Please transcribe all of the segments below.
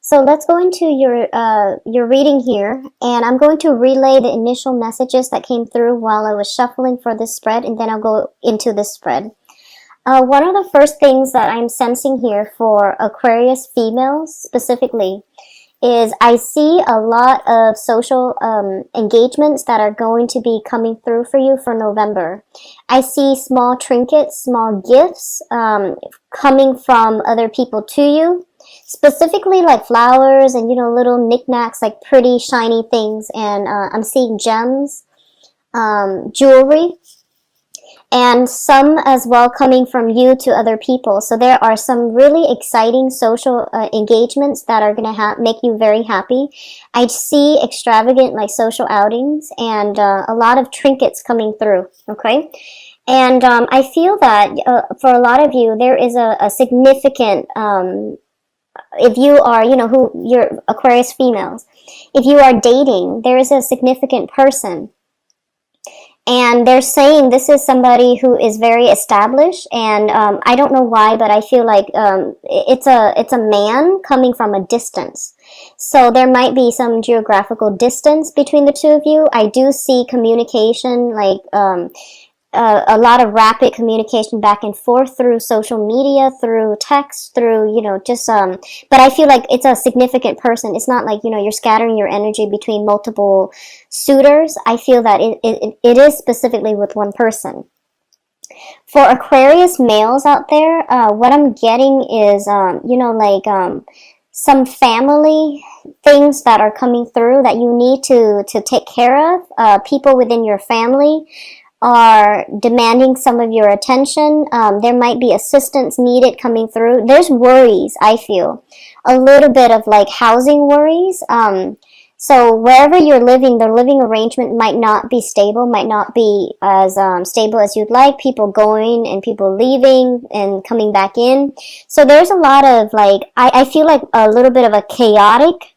So let's go into your reading here, and I'm going to relay the initial messages that came through while I was shuffling for this spread, and then I'll go into this spread. One of the first things that I'm sensing here for Aquarius females specifically is I see a lot of social engagements that are going to be coming through for you for November. I see small trinkets, small gifts coming from other people to you, specifically like flowers and, little knickknacks, like pretty shiny things. And I'm seeing gems, jewelry, and some as well coming from you to other people. So there are some really exciting social engagements that are going to make you very happy. I see extravagant like social outings and a lot of trinkets coming through, okay? And I feel that for a lot of you, there is a significant, if you are, you're Aquarius females, if you are dating, there is a significant person. And they're saying this is somebody who is very established, and I don't know why, but I feel like it's a man coming from a distance. So there might be some geographical distance between the two of you. I do see communication, like a lot of rapid communication back and forth through social media, through text, through, but I feel like it's a significant person. It's not like, you're scattering your energy between multiple suitors. I feel that it is specifically with one person. For Aquarius males out there, what I'm getting is, some family things that are coming through that you need to take care of. People within your family are demanding some of your attention. There might be assistance needed coming through. There's worries, I feel. A little bit of like housing worries. So wherever you're living, the living arrangement might not be stable, might not be as stable as you'd like. People going and people leaving and coming back in. So there's a lot of like, I feel like a little bit of a chaotic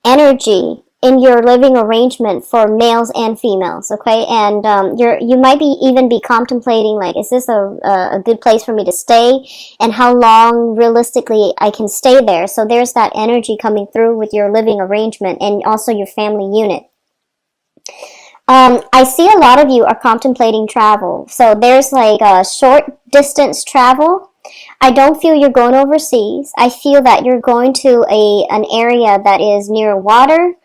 energy in your living arrangement for males and females, okay? And you might even be contemplating, like, is this a good place for me to stay? And how long, realistically, I can stay there? So there's that energy coming through with your living arrangement and also your family unit. I see a lot of you are contemplating travel. So there's like a short distance travel. I don't feel you're going overseas. I feel that you're going to an area that is near water.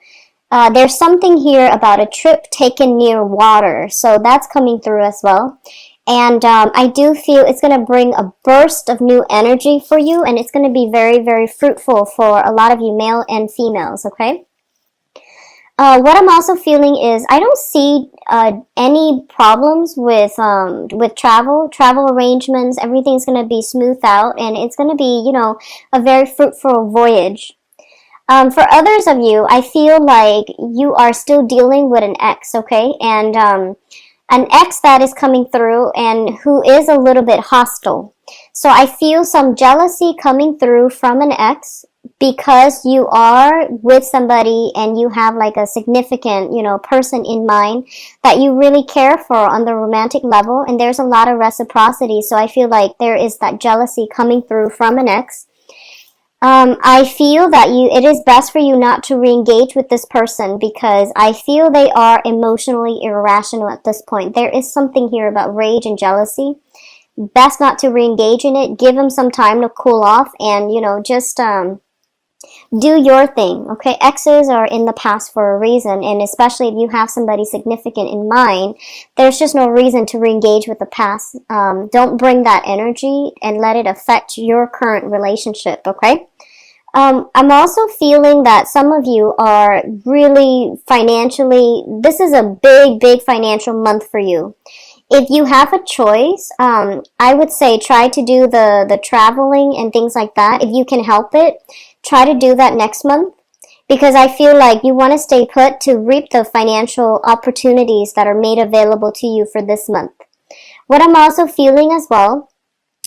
There's something here about a trip taken near water, so that's coming through as well. And I do feel it's going to bring a burst of new energy for you, and it's going to be very, very fruitful for a lot of you, male and females, okay? What I'm also feeling is I don't see any problems with travel arrangements. Everything's going to be smoothed out, and it's going to be, a very fruitful voyage. For others of you, I feel like you are still dealing with an ex, okay? And an ex that is coming through and who is a little bit hostile. So I feel some jealousy coming through from an ex because you are with somebody and you have like a significant, person in mind that you really care for on the romantic level. And there's a lot of reciprocity. So I feel like there is that jealousy coming through from an ex. I feel that it is best for you not to re-engage with this person because I feel they are emotionally irrational at this point. There is something here about rage and jealousy. Best not to re-engage in it. Give them some time to cool off and, just do your thing, okay? Exes are in the past for a reason, and especially if you have somebody significant in mind, there's just no reason to re-engage with the past. Don't bring that energy and let it affect your current relationship, okay? I'm also feeling that some of you are really financially, this is a big, big financial month for you. If you have a choice, I would say try to do the traveling and things like that. If you can help it, try to do that next month because I feel like you want to stay put to reap the financial opportunities that are made available to you for this month. What I'm also feeling as well,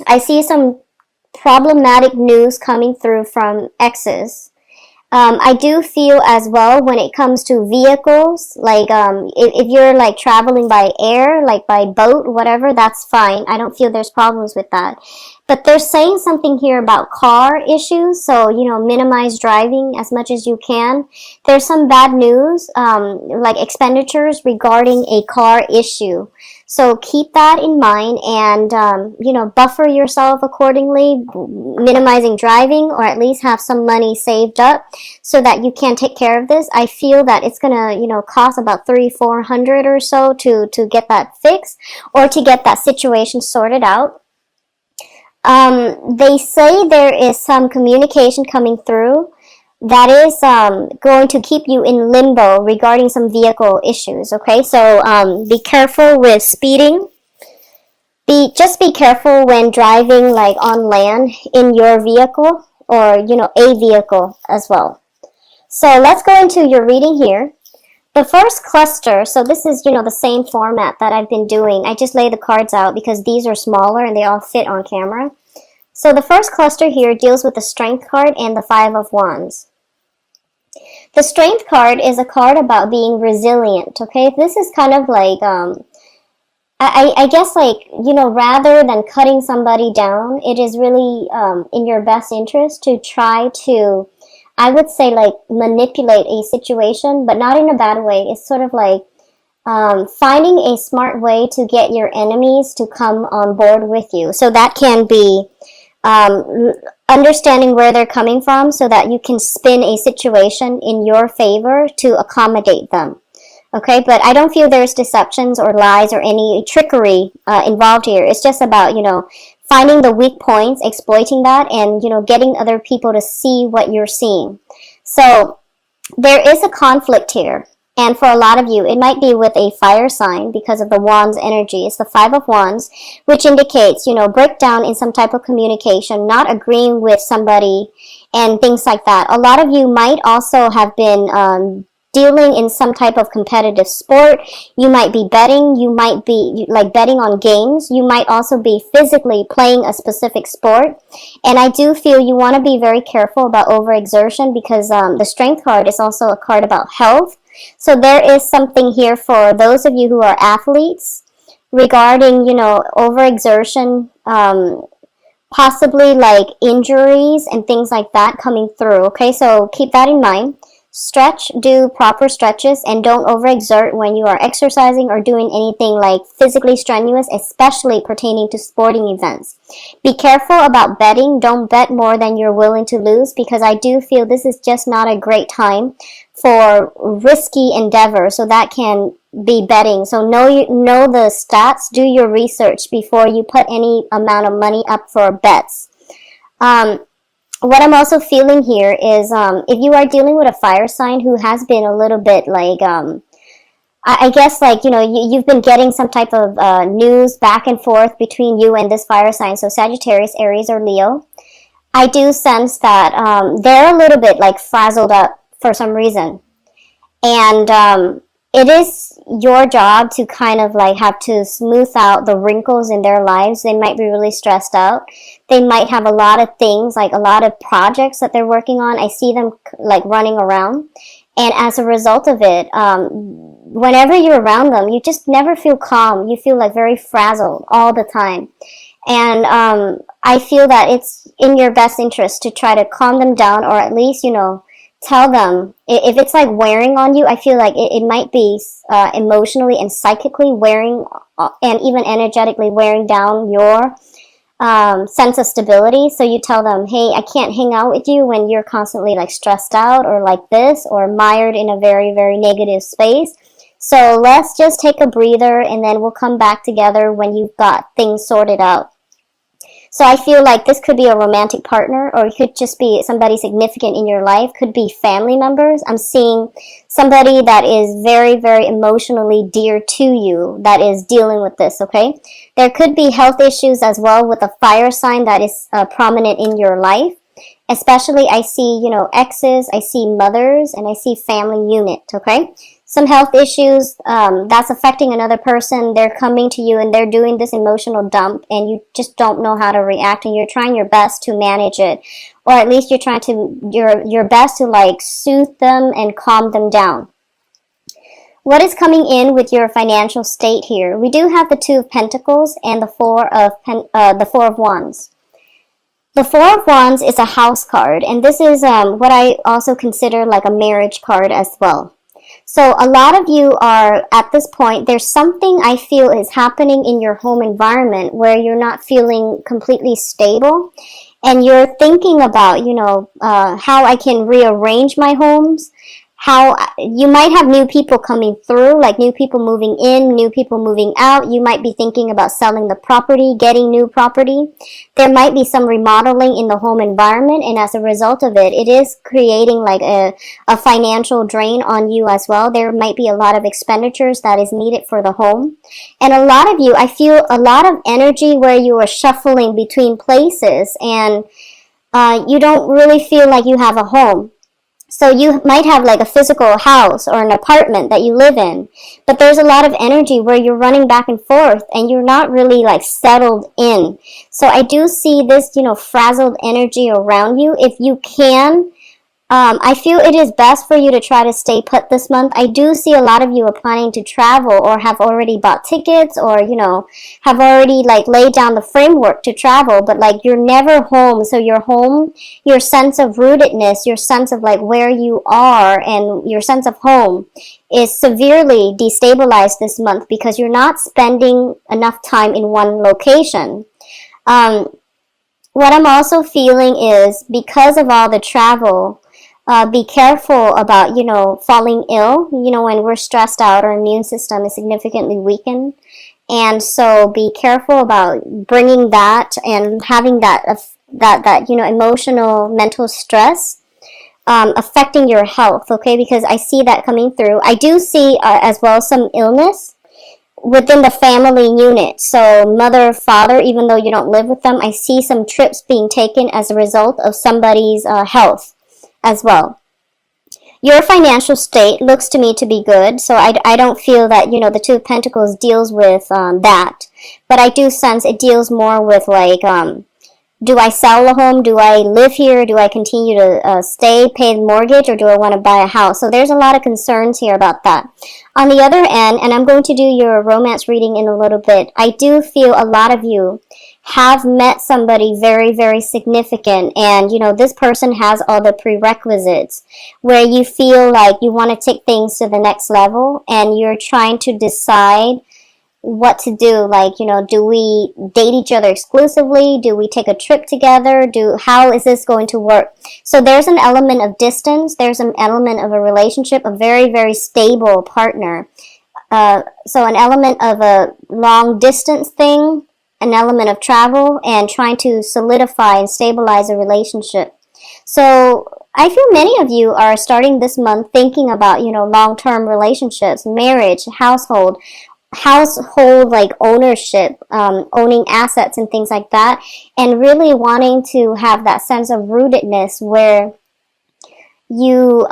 I see some problematic news coming through from exes. I do feel as well when it comes to vehicles, like if you're like traveling by air, like by boat, whatever, that's fine. I don't feel there's problems with that. But they're saying something here about car issues, so, minimize driving as much as you can. There's some bad news, like expenditures regarding a car issue. So keep that in mind and, buffer yourself accordingly, minimizing driving, or at least have some money saved up so that you can take care of this. I feel that it's gonna, cost about $300-400 or so to get that fixed or to get that situation sorted out. They say there is some communication coming through that is going to keep you in limbo regarding some vehicle issues, okay? So be careful with speeding. Just be careful when driving like on land in your vehicle or, a vehicle as well. So let's go into your reading here. The first cluster, so this is, the same format that I've been doing. I just lay the cards out because these are smaller and they all fit on camera. So the first cluster here deals with the Strength card and the Five of Wands. The Strength card is a card about being resilient, okay? This is kind of like, I guess like, rather than cutting somebody down, it is really in your best interest to try to, I would say, like, manipulate a situation, but not in a bad way. It's sort of like finding a smart way to get your enemies to come on board with you. So that can be understanding where they're coming from so that you can spin a situation in your favor to accommodate them. Okay, but I don't feel there's deceptions or lies or any trickery involved here. It's just about, finding the weak points, exploiting that, and, getting other people to see what you're seeing. So there is a conflict here. And for a lot of you, it might be with a fire sign because of the Wands energy. It's the Five of Wands, which indicates, breakdown in some type of communication, not agreeing with somebody and things like that. A lot of you might also have been dealing in some type of competitive sport. You might be betting. You might be like betting on games. You might also be physically playing a specific sport. And I do feel you want to be very careful about overexertion because the Strength card is also a card about health. So there is something here for those of you who are athletes regarding, overexertion, possibly like injuries and things like that coming through. Okay, so keep that in mind. Stretch, do proper stretches, and don't overexert when you are exercising or doing anything like physically strenuous, especially pertaining to sporting events. Be careful about betting. Don't bet more than you're willing to lose because I do feel this is just not a great time for risky endeavor, so that can be betting. So know the stats, do your research before you put any amount of money up for bets. What I'm also feeling here is if you are dealing with a fire sign who has been a little bit like, I guess like, you've been getting some type of news back and forth between you and this fire sign, so Sagittarius, Aries, or Leo. I do sense that they're a little bit like frazzled up for some reason. And it is your job to kind of like have to smooth out the wrinkles in their lives. They might be really stressed out. They might have a lot of things, like a lot of projects that they're working on. I see them like running around. And as a result of it, whenever you're around them, you just never feel calm. You feel like very frazzled all the time. And I feel that it's in your best interest to try to calm them down, or at least, tell them. If it's like wearing on you, I feel like it might be emotionally and psychically wearing and even energetically wearing down your sense of stability. So you tell them, hey, I can't hang out with you when you're constantly like stressed out or like this or mired in a very, very negative space. So let's just take a breather and then we'll come back together when you've got things sorted out. So I feel like this could be a romantic partner, or it could just be somebody significant in your life. Could be family members. I'm seeing somebody that is very, very emotionally dear to you that is dealing with this, okay? There could be health issues as well with a fire sign that is prominent in your life. Especially I see, exes, I see mothers, and I see family unit, okay? Some health issues that's affecting another person. They're coming to you and they're doing this emotional dump and you just don't know how to react, and you're trying your best to manage it, or at least you're trying to your best to like soothe them and calm them down. What is coming in with your financial state here? We do have the Two of Pentacles and the Four of Wands. The Four of Wands is a house card, and this is what I also consider like a marriage card as well. So a lot of you are at this point, there's something I feel is happening in your home environment where you're not feeling completely stable, and you're thinking about, how I can rearrange my homes, how you might have new people coming through, like new people moving in, new people moving out. You might be thinking about selling the property, getting new property. There might be some remodeling in the home environment, and as a result of it, it is creating like a financial drain on you as well. There might be a lot of expenditures that is needed for the home. And a lot of you, I feel a lot of energy where you are shuffling between places, and you don't really feel like you have a home. So you might have like a physical house or an apartment that you live in, but there's a lot of energy where you're running back and forth and you're not really like settled in. So I do see this, frazzled energy around you. If you can, I feel it is best for you to try to stay put this month. I do see a lot of you are planning to travel or have already bought tickets or, have already like laid down the framework to travel, but like you're never home. So your home, your sense of rootedness, your sense of like where you are and your sense of home is severely destabilized this month because you're not spending enough time in one location. What I'm also feeling is because of all the travel, be careful about, falling ill. When we're stressed out, our immune system is significantly weakened. And so be careful about bringing that and having that emotional, mental stress affecting your health, okay? Because I see that coming through. I do see as well some illness within the family unit. So mother, father, even though you don't live with them, I see some trips being taken as a result of somebody's health as well. Your financial state looks to me to be good, so I don't feel that, the Two of Pentacles deals with that. But I do sense it deals more with like, do I sell the home? Do I live here? Do I continue to stay, pay the mortgage, or do I want to buy a house? So there's a lot of concerns here about that. On the other end, and I'm going to do your romance reading in a little bit, I do feel a lot of you have met somebody very, very significant, and this person has all the prerequisites where you feel like you want to take things to the next level and you're trying to decide what to do. Like, do we date each other exclusively? Do we take a trip together? How is this going to work? So there's an element of distance. There's an element of a relationship, a very, very stable partner. So an element of a long distance thing, an element of travel, and trying to solidify and stabilize a relationship. So I feel many of you are starting this month thinking about, long-term relationships, marriage, household like ownership, owning assets and things like that, and really wanting to have that sense of rootedness where you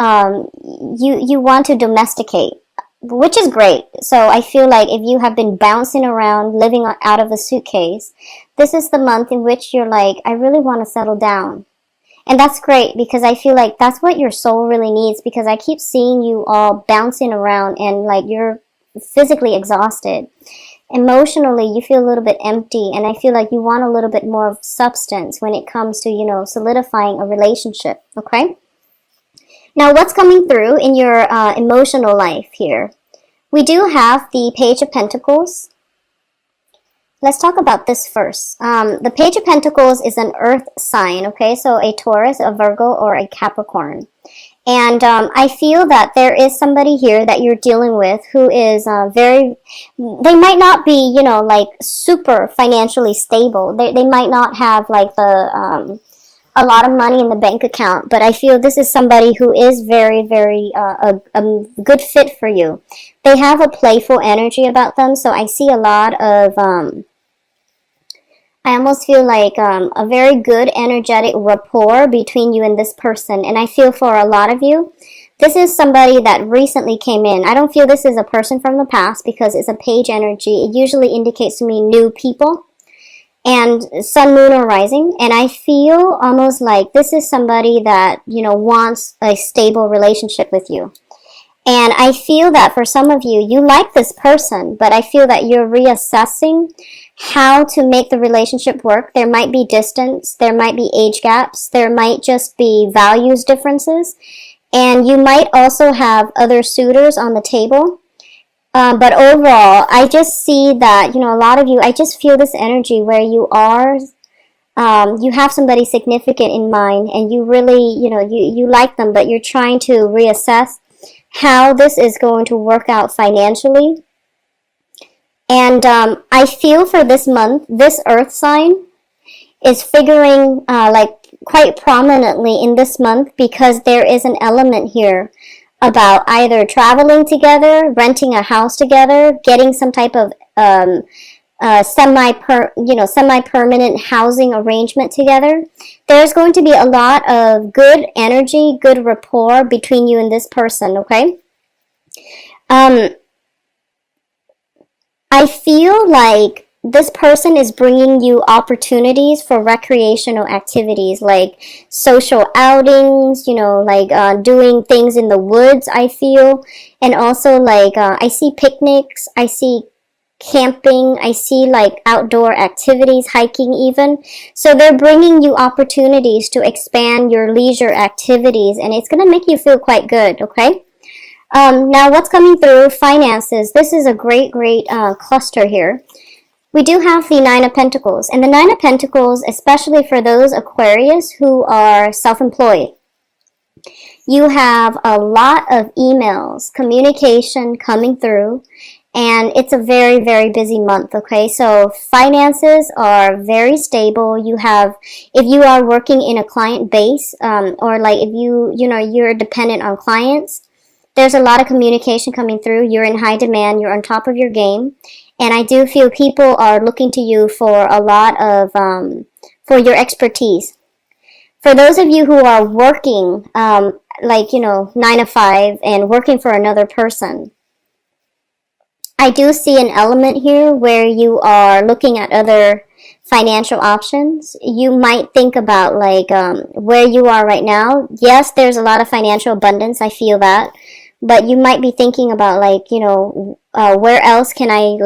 want to domesticate, which is great. So I feel like if you have been bouncing around, living out of a suitcase, this is the month in which you're like, I really want to settle down. And that's great because I feel like that's what your soul really needs, because I keep seeing you all bouncing around and like you're physically exhausted. Emotionally, you feel a little bit empty, and I feel like you want a little bit more of substance when it comes to, solidifying a relationship, okay? Now, what's coming through in your emotional life here? We do have the Page of Pentacles. Let's talk about this first. The Page of Pentacles is an earth sign, okay? So a Taurus, a Virgo, or a Capricorn. And I feel that there is somebody here that you're dealing with who is they might not be, like super financially stable. They might not have like a lot of money in the bank account, but I feel this is somebody who is very, very a good fit for you. They have a playful energy about them, so I see a lot of, I almost feel like a very good energetic rapport between you and this person. And I feel for a lot of you, this is somebody that recently came in. I don't feel this is a person from the past because it's a page energy. It usually indicates to me new people. And sun, moon, or rising. And I feel almost like this is somebody that, wants a stable relationship with you. And I feel that for some of you, you like this person, but I feel that you're reassessing how to make the relationship work. There might be distance, there might be age gaps, there might just be values differences, and you might also have other suitors on the table. But overall, I just see that, a lot of you, I just feel this energy where you are, you have somebody significant in mind, and you really, you like them, but you're trying to reassess how this is going to work out financially. And I feel for this month, this earth sign is figuring quite prominently in this month, because there is an element here about either traveling together, renting a house together, getting some type of semi-permanent housing arrangement together. There's going to be a lot of good energy, good rapport between you and this person, okay? I feel like this person is bringing you opportunities for recreational activities, like social outings, doing things in the woods, I feel. And also, I see picnics, I see camping, I see outdoor activities, hiking even. So they're bringing you opportunities to expand your leisure activities, and it's going to make you feel quite good, okay? Now, what's coming through? Finances. This is a great cluster here. We do have the Nine of Pentacles, and the Nine of Pentacles, especially for those Aquarius who are self-employed. You have a lot of emails, communication coming through, and it's a very, very busy month, okay? So finances are very stable. You have, if you are working in a client base, or if you're dependent on clients, there's a lot of communication coming through. You're in high demand. You're on top of your game. And I do feel people are looking to you for a lot of, for your expertise. For those of you who are working, 9 to 5 and working for another person, I do see an element here where you are looking at other financial options. You might think about where you are right now. Yes, there's a lot of financial abundance. I feel that. But you might be thinking about where else can I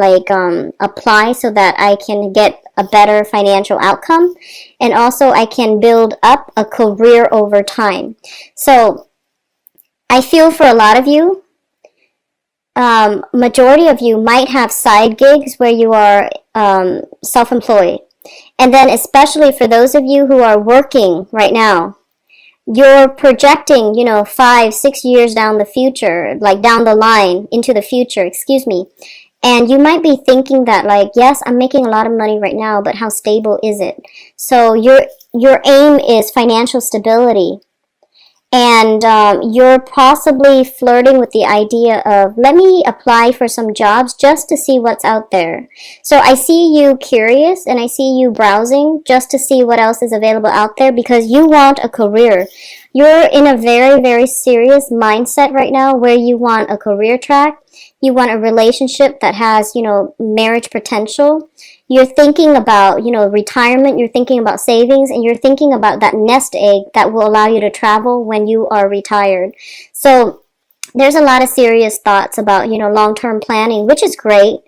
apply so that I can get a better financial outcome, and also I can build up a career over time. So I feel for a lot of you, majority of you might have side gigs where you are self-employed. And then especially for those of you who are working right now, you're projecting, 5-6 years down the future, down the line, into the future, and you might be thinking that yes, I'm making a lot of money right now, but how stable is it? So your aim is financial stability. And you're possibly flirting with the idea of, let me apply for some jobs just to see what's out there. So I see you curious, and I see you browsing just to see what else is available out there, because you want a career. You're in a very, very serious mindset right now where you want a career track. You want a relationship that has, marriage potential. You're thinking about, retirement, you're thinking about savings, and you're thinking about that nest egg that will allow you to travel when you are retired. So there's a lot of serious thoughts about, long-term planning, which is great.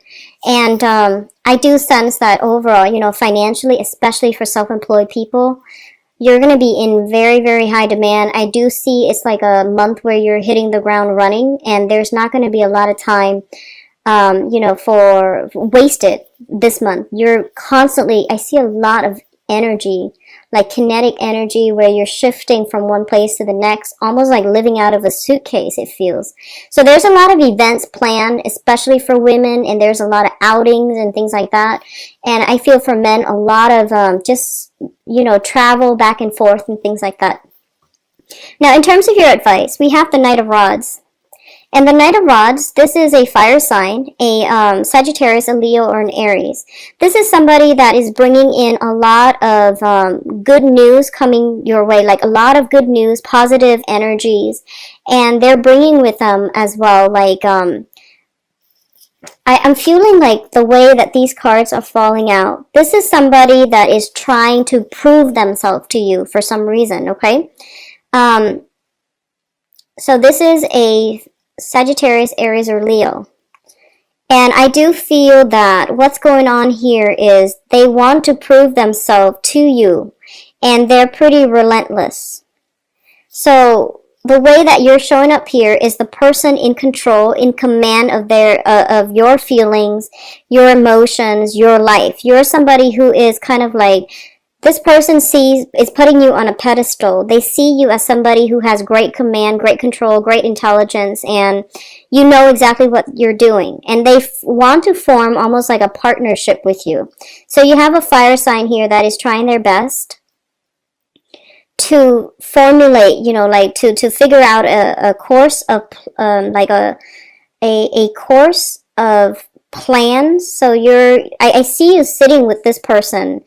And I do sense that overall, financially, especially for self-employed people, you're going to be in very, very high demand. I do see it's like a month where you're hitting the ground running, and there's not going to be a lot of time for wasted this month. You're constantly, I see a lot of energy, like kinetic energy, where you're shifting from one place to the next, almost like living out of a suitcase, it feels. So there's a lot of events planned, especially for women, and there's a lot of outings and things like that. And I feel for men, a lot of travel back and forth and things like that. Now, in terms of your advice, we have the Knight of Rods. And the Knight of Rods, this is a fire sign, a Sagittarius, a Leo, or an Aries. This is somebody that is bringing in a lot of good news coming your way, like a lot of good news, positive energies. And they're bringing with them as well, I'm feeling like the way that these cards are falling out, this is somebody that is trying to prove themselves to you for some reason, okay? So this is a Sagittarius, Aries, or Leo. And I do feel that what's going on here is they want to prove themselves to you, and they're pretty relentless. So the way that you're showing up here is the person in control, in command of of your feelings, your emotions, your life. You're somebody who is kind of like, this person is putting you on a pedestal. They see you as somebody who has great command, great control, great intelligence, and you know exactly what you're doing. And they want to form almost like a partnership with you. So you have a fire sign here that is trying their best to formulate, like to figure out a course of, like a course of plans. So I see you sitting with this person,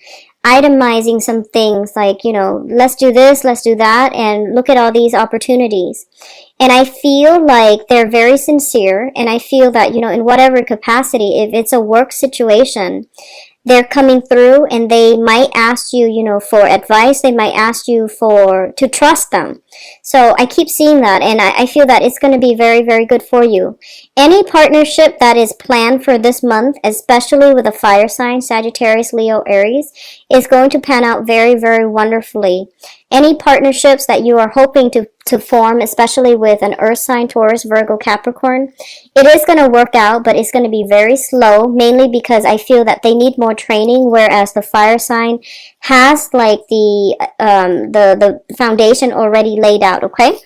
itemizing some things like, let's do this, let's do that, and look at all these opportunities. And I feel like they're very sincere, and I feel that, in whatever capacity, if it's a work situation, they're coming through, and they might ask you, for advice. They might ask you to trust them. So I keep seeing that, and I feel that it's going to be very, very good for you. Any partnership that is planned for this month, especially with a fire sign, Sagittarius, Leo, Aries, is going to pan out very, very wonderfully. Any partnerships that you are hoping to form, especially with an earth sign, Taurus, Virgo, Capricorn, it is going to work out, but it's going to be very slow, mainly because I feel that they need more training, whereas the fire sign has like the foundation already laid out, okay?